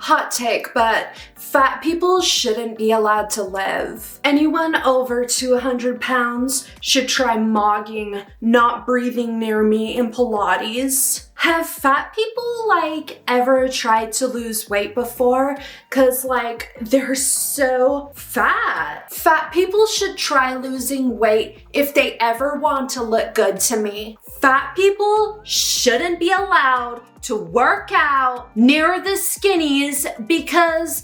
Hot take, but fat people shouldn't be allowed to live. Anyone over 200 pounds should try mogging, not breathing near me in Pilates. Have fat people ever tried to lose weight before? Cause they're so fat. Fat people should try losing weight if they ever want to look good to me. Fat people shouldn't be allowed to work out near the skinnies because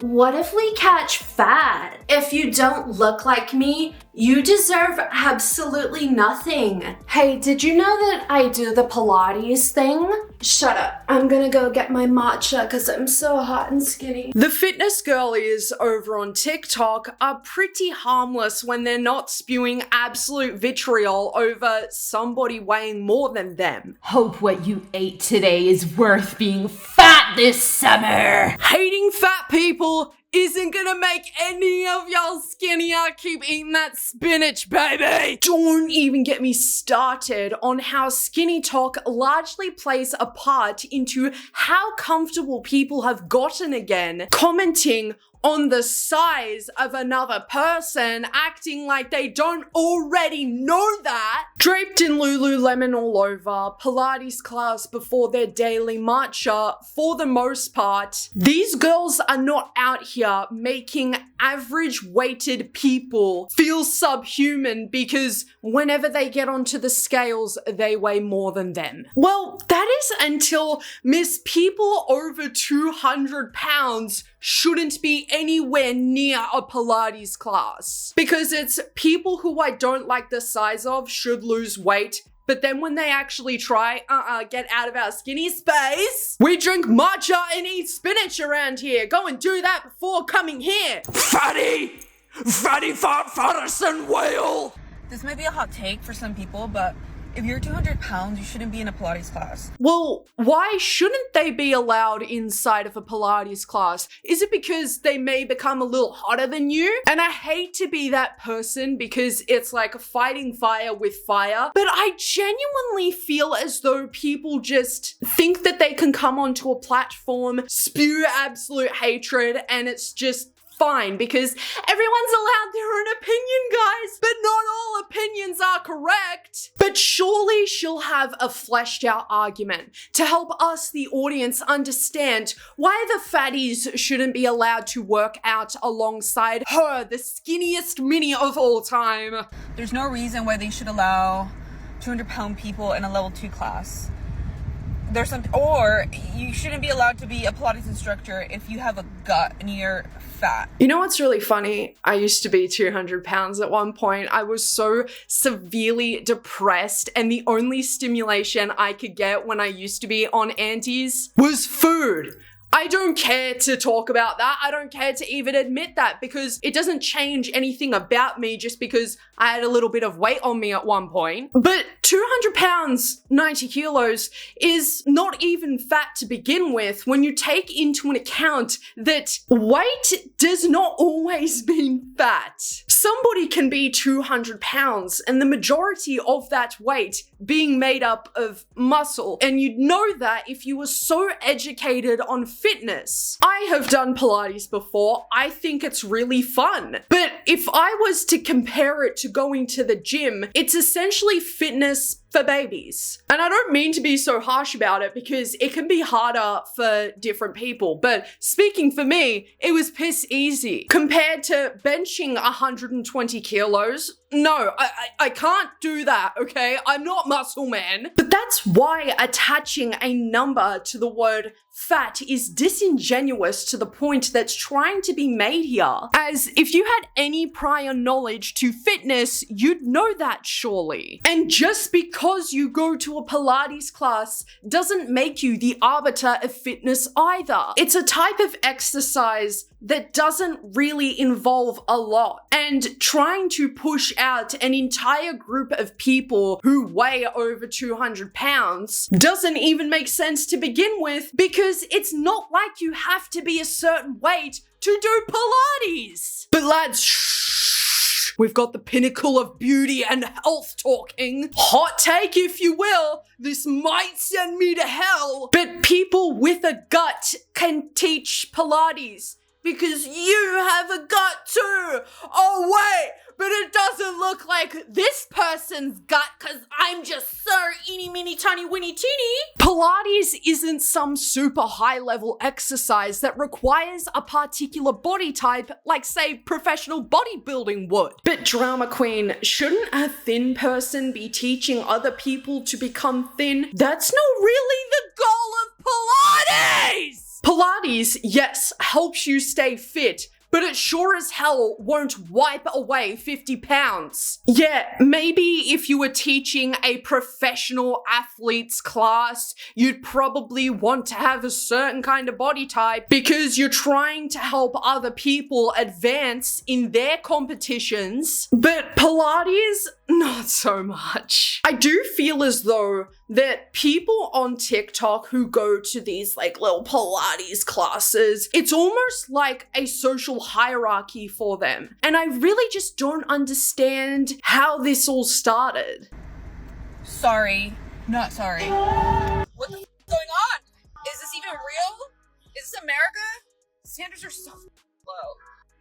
what if we catch fat? If you don't look like me, you deserve absolutely nothing. Hey, did you know that I do the Pilates thing? Shut up. I'm gonna go get my matcha because I'm so hot and skinny. The fitness girlies over on TikTok are pretty harmless when they're not spewing absolute vitriol over somebody weighing more than them. Hope what you ate today is worth being fat this summer. Hating fat people isn't gonna make any of y'all skinnier. Keep eating that spinach, baby. Don't even get me started on how skinny talk largely plays a part into how comfortable people have gotten again, commenting on the size of another person, acting like they don't already know that. Draped in Lululemon all over, Pilates class before their daily matcha, for the most part. These girls are not out here making average weighted people feel subhuman because whenever they get onto the scales, they weigh more than them. Well, that is until Miss People over 200 pounds shouldn't be anywhere near a Pilates class. Because it's people who I don't like the size of should lose weight, but then when they actually try, get out of our skinny space. We drink matcha and eat spinach around here. Go and do that before coming here. Fatty! Fatty fat Patterson whale! This might be a hot take for some people, but if you're 200 pounds, you shouldn't be in a Pilates class. Well, why shouldn't they be allowed inside of a Pilates class? Is it because they may become a little hotter than you? And I hate to be that person because it's like fighting fire with fire, but I genuinely feel as though people just think that they can come onto a platform, spew absolute hatred, and it's just fine because everyone's allowed their own opinion, guys, but not all opinions are correct. But surely she'll have a fleshed out argument to help us, the audience, understand why the fatties shouldn't be allowed to work out alongside her, the skinniest mini of all time. There's no reason why they should allow 200-pound people in a level 2 class. Or you shouldn't be allowed to be a Pilates instructor if you have a gut and you're fat. You know what's really funny? I used to be 200 pounds at one point. I was so severely depressed and the only stimulation I could get when I used to be on antis was food. I don't care to talk about that. I don't care to even admit that because it doesn't change anything about me just because I had a little bit of weight on me at one point. But 200 pounds, 90 kilos is not even fat to begin with when you take into an account that weight does not always mean fat. Somebody can be 200 pounds and the majority of that weight being made up of muscle. And you'd know that if you were so educated on fitness. I have done Pilates before. I think it's really fun. But if I was to compare it to going to the gym, it's essentially fitness for babies. And I don't mean to be so harsh about it because it can be harder for different people. But speaking for me, it was piss easy. Compared to benching 120 kilos, no, I can't do that, okay? I'm not muscle man. But that's why attaching a number to the word fat is disingenuous to the point that's trying to be made here. As if you had any prior knowledge to fitness, you'd know that surely. And just because you go to a Pilates class doesn't make you the arbiter of fitness either. It's a type of exercise that doesn't really involve a lot. And trying to push out an entire group of people who weigh over 200 pounds doesn't even make sense to begin with because it's not like you have to be a certain weight to do Pilates. But lads, shh. We've got the pinnacle of beauty and health talking. Hot take, if you will. This might send me to hell. But people with a gut can teach Pilates because you have a gut too. Oh wait, but it doesn't look like this person's gut because I'm just so eeny, meeny, tiny, winny, teeny. Pilates isn't some super high level exercise that requires a particular body type like say professional bodybuilding would. But drama queen, shouldn't a thin person be teaching other people to become thin? That's not really the goal of Pilates! Pilates, yes, helps you stay fit, but it sure as hell won't wipe away 50 pounds. Yeah, maybe if you were teaching a professional athletes class, you'd probably want to have a certain kind of body type because you're trying to help other people advance in their competitions. But Pilates, not so much. I do feel as though that people on TikTok who go to these like little Pilates classes, it's almost like a social hierarchy for them. And I really just don't understand how this all started. Sorry, not sorry. What the f is going on? Is this even real? Is this America? Standards are so low.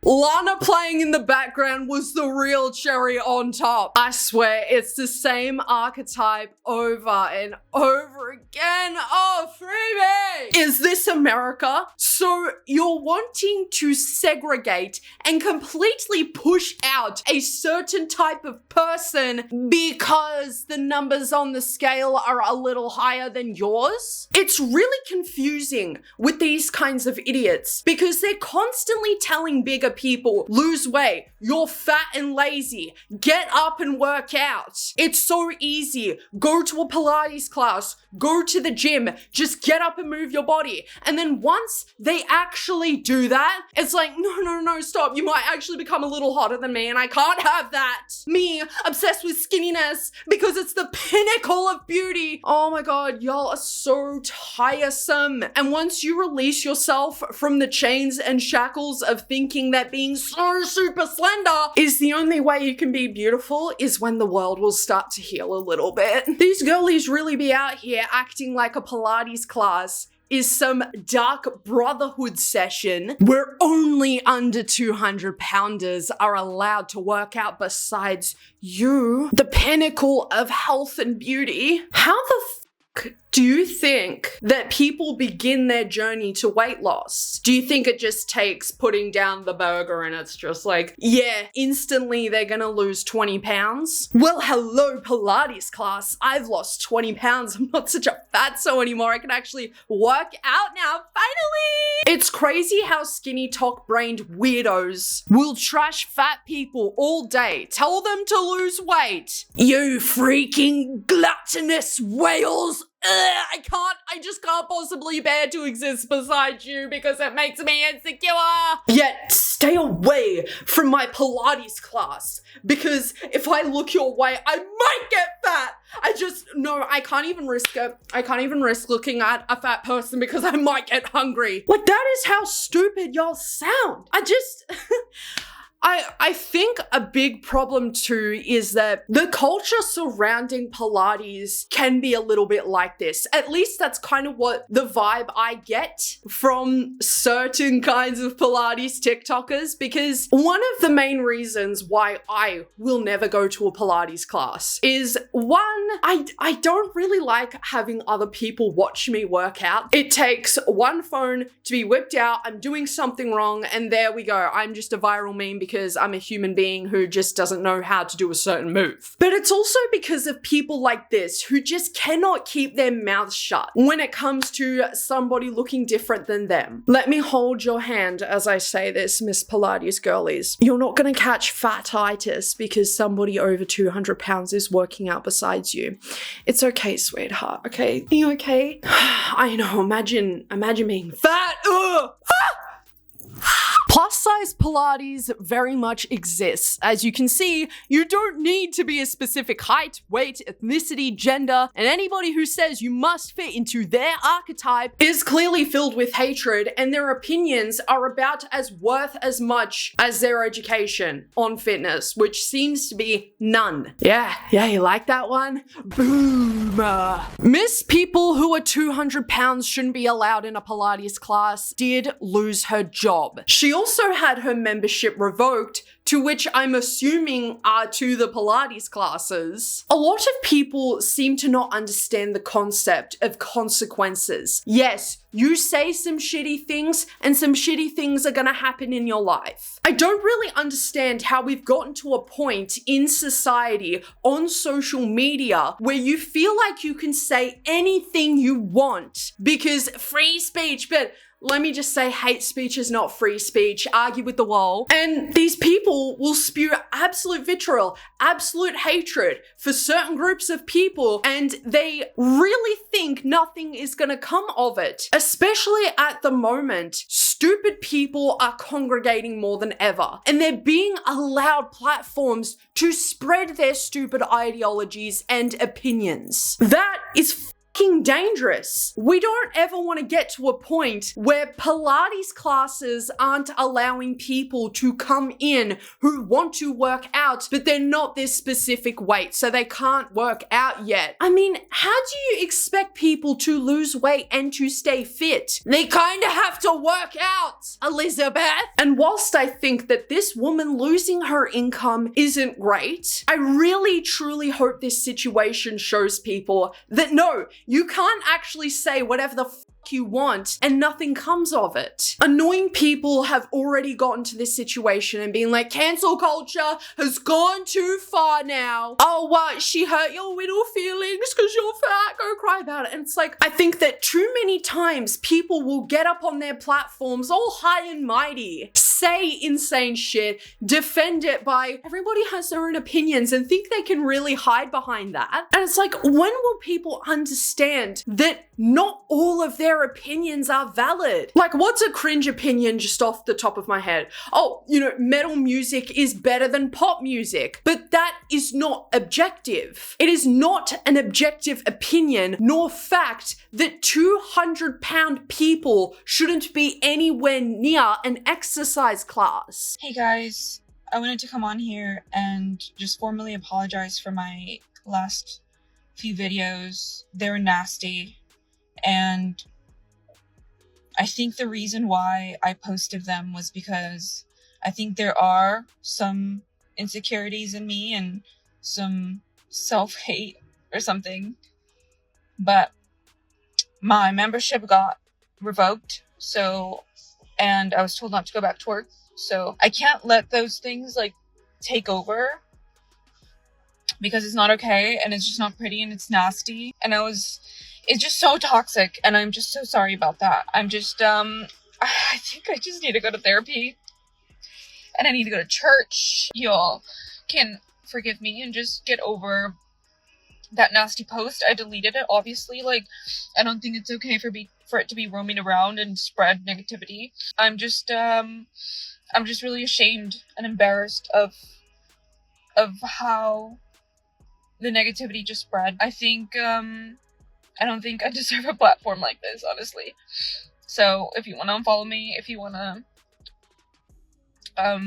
Lana playing in the background was the real cherry on top. I swear, it's the same archetype over and over again. Oh, freebie! Is this America? So you're wanting to segregate and completely push out a certain type of person because the numbers on the scale are a little higher than yours? It's really confusing with these kinds of idiots because they're constantly telling bigger people, lose weight, you're fat and lazy, get up and work out. It's so easy. Go to a Pilates class, go to the gym, just get up and move your body. And then once they actually do that, it's like, no, stop. You might actually become a little hotter than me and I can't have that. Me, obsessed with skinniness because it's the pinnacle of beauty. Oh my God, y'all are so tiresome. And once you release yourself from the chains and shackles of thinking that being so super slender is the only way you can be beautiful is when the world will start to heal a little bit. These girlies really be out here acting like a Pilates class is some dark brotherhood session where only under 200 pounders are allowed to work out besides you, the pinnacle of health and beauty. How the fuck do you think that people begin their journey to weight loss? Do you think it just takes putting down the burger and it's just like, yeah, instantly they're gonna lose 20 pounds? Well, hello, Pilates class. I've lost 20 pounds. I'm not such a fatso anymore. I can actually work out now, finally! It's crazy how skinny talk-brained weirdos will trash fat people all day, tell them to lose weight. You freaking gluttonous whales! I just can't possibly bear to exist beside you because it makes me insecure. Yet stay away from my Pilates class because if I look your way, I might get fat. I can't even risk it. I can't even risk looking at a fat person because I might get hungry. Like, that is how stupid y'all sound. I think a big problem too is that the culture surrounding Pilates can be a little bit like this. At least that's kind of what the vibe I get from certain kinds of Pilates TikTokers, because one of the main reasons why I will never go to a Pilates class is one, I don't really like having other people watch me work out. It takes one phone to be whipped out, I'm doing something wrong, and there we go. I'm just a viral meme because I'm a human being who just doesn't know how to do a certain move. But it's also because of people like this who just cannot keep their mouths shut when it comes to somebody looking different than them. Let me hold your hand as I say this, Miss Pilates girlies. You're not gonna catch fatitis because somebody over 200 pounds is working out besides you. It's okay, sweetheart, okay? Are you okay? I know, imagine being fat. Ugh. Plus size Pilates very much exists. As you can see, you don't need to be a specific height, weight, ethnicity, gender, and anybody who says you must fit into their archetype is clearly filled with hatred, and their opinions are about as worth as much as their education on fitness, which seems to be none. Yeah, you like that one? Boom. Miss People Who Are 200 pounds Shouldn't Be Allowed in a Pilates Class did lose her job. She also had her membership revoked, to which I'm assuming are to the Pilates classes. A lot of people seem to not understand the concept of consequences. Yes, you say some shitty things and some shitty things are gonna happen in your life. I don't really understand how we've gotten to a point in society on social media where you feel like you can say anything you want because free speech, but let me just say hate speech is not free speech. Argue with the wall. And these people will spew absolute vitriol, absolute hatred for certain groups of people, and they really think nothing is gonna come of it. Especially at the moment, stupid people are congregating more than ever, and they're being allowed platforms to spread their stupid ideologies and opinions. That is dangerous. We don't ever want to get to a point where Pilates classes aren't allowing people to come in who want to work out, but they're not this specific weight, so they can't work out yet. I mean, how do you expect people to lose weight and to stay fit? They kind of have to work out, Elizabeth. And whilst I think that this woman losing her income isn't great, I really truly hope this situation shows people that no, you can't actually say whatever the you want and nothing comes of it. Annoying people have already gotten to this situation and being like, cancel culture has gone too far now. Oh, what? She hurt your little feelings because you're fat. Go cry about it. And it's like, I think that too many times people will get up on their platforms all high and mighty, say insane shit, defend it by everybody has their own opinions and think they can really hide behind that. And it's like, when will people understand that not all of their opinions are valid? Like, what's a cringe opinion just off the top of my head? Oh, metal music is better than pop music, but that is not objective. It is not an objective opinion nor fact that 200-pound people shouldn't be anywhere near an exercise class. Hey guys, I wanted to come on here and just formally apologize for my last few videos. They were nasty. And I think the reason why I posted them was because I think there are some insecurities in me and some self-hate or something. But my membership got revoked, and I was told not to go back to work. So I can't let those things take over because it's not okay and it's just not pretty and it's nasty. And it's just so toxic, and I'm just so sorry about that. I'm just, I think I just need to go to therapy, and I need to go to church. Y'all can forgive me and just get over that nasty post. I deleted it, obviously. I don't think it's okay for it to be roaming around and spread negativity. I'm just really ashamed and embarrassed of how the negativity just spread. I don't think I deserve a platform like this, honestly. So if you want to unfollow me, if you want to, I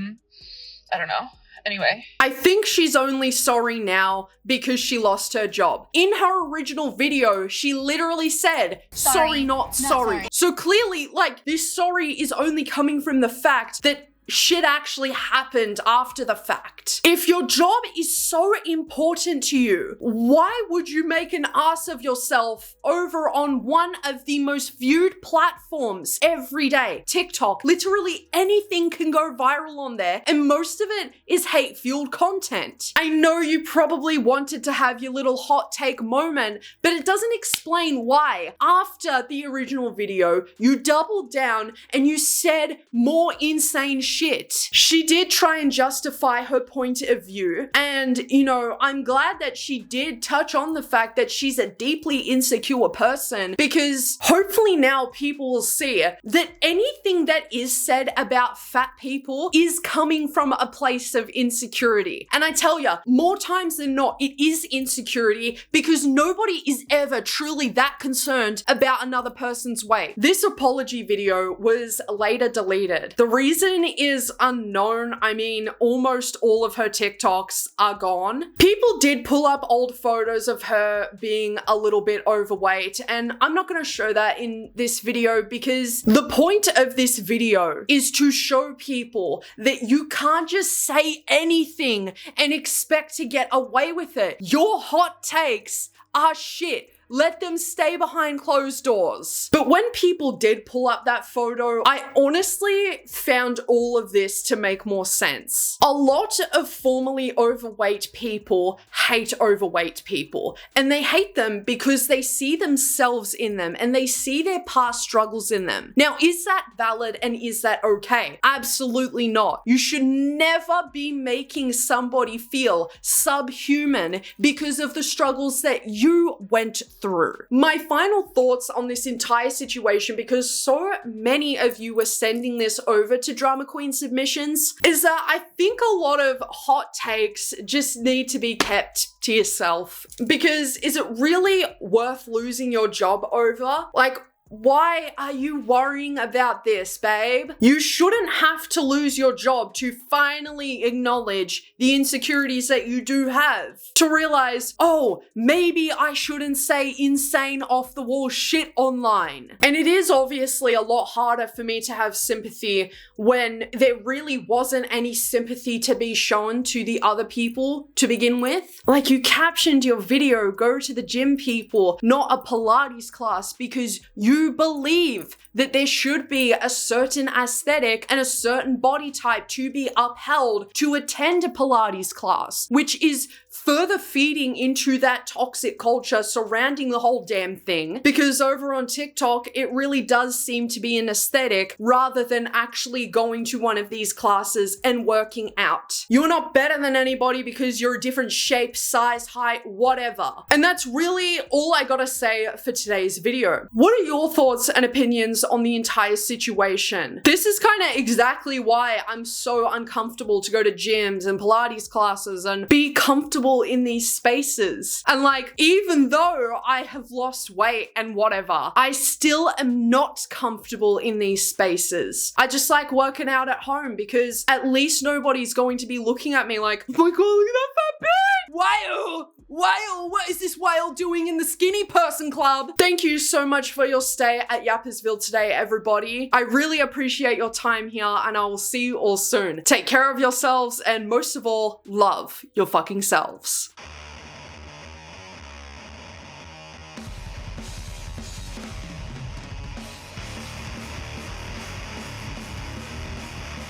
don't know. Anyway. I think she's only sorry now because she lost her job. In her original video, she literally said, sorry, not sorry. So clearly, this sorry is only coming from the fact that shit actually happened after the fact. If your job is so important to you, why would you make an ass of yourself over on one of the most viewed platforms every day? TikTok. Literally anything can go viral on there, and most of it is hate-fueled content. I know you probably wanted to have your little hot take moment, but it doesn't explain why, after the original video, you doubled down and you said more insane shit shit. She did try and justify her point of view, and you know, I'm glad that she did touch on the fact that she's a deeply insecure person, because hopefully now people will see that anything that is said about fat people is coming from a place of insecurity. And I tell ya, more times than not, it is insecurity, because nobody is ever truly that concerned about another person's weight. This apology video was later deleted. The reason is unknown. I mean, almost all of her TikToks are gone. People did pull up old photos of her being a little bit overweight, and I'm not going to show that in this video, because the point of this video is to show people that you can't just say anything and expect to get away with it. Your hot takes are shit. Let them stay behind closed doors. But when people did pull up that photo, I honestly found all of this to make more sense. A lot of formerly overweight people hate overweight people, and they hate them because they see themselves in them and they see their past struggles in them. Now, is that valid and is that okay? Absolutely not. You should never be making somebody feel subhuman because of the struggles that you went through. My final thoughts on this entire situation, because so many of you were sending this over to Drama Queen Submissions, is that I think a lot of hot takes just need to be kept to yourself. Because is it really worth losing your job over? Like, why are you worrying about this, babe? You shouldn't have to lose your job to finally acknowledge the insecurities that you do have. To realize, oh, maybe I shouldn't say insane off the wall shit online. And it is obviously a lot harder for me to have sympathy when there really wasn't any sympathy to be shown to the other people to begin with. Like, you captioned your video, go to the gym people, not a Pilates class, because you believe that there should be a certain aesthetic and a certain body type to be upheld to attend a Pilates class, which is further feeding into that toxic culture surrounding the whole damn thing. Because over on TikTok, it really does seem to be an aesthetic rather than actually going to one of these classes and working out. You're not better than anybody because you're a different shape, size, height, whatever. And that's really all I gotta say for today's video. What are your thoughts and opinions on the entire situation? This is kind of exactly why I'm so uncomfortable to go to gyms and Pilates classes and be comfortable in these spaces. And like, even though I have lost weight and whatever, I still am not comfortable in these spaces. I just like working out at home because at least nobody's going to be looking at me like, oh my god, look at that fat bitch! Whale, what is this whale doing in the skinny person club? Thank you so much for your stay at Yappersville today, everybody. I really appreciate your time here, and I will see you all soon. Take care of yourselves, and most of all, love your fucking selves.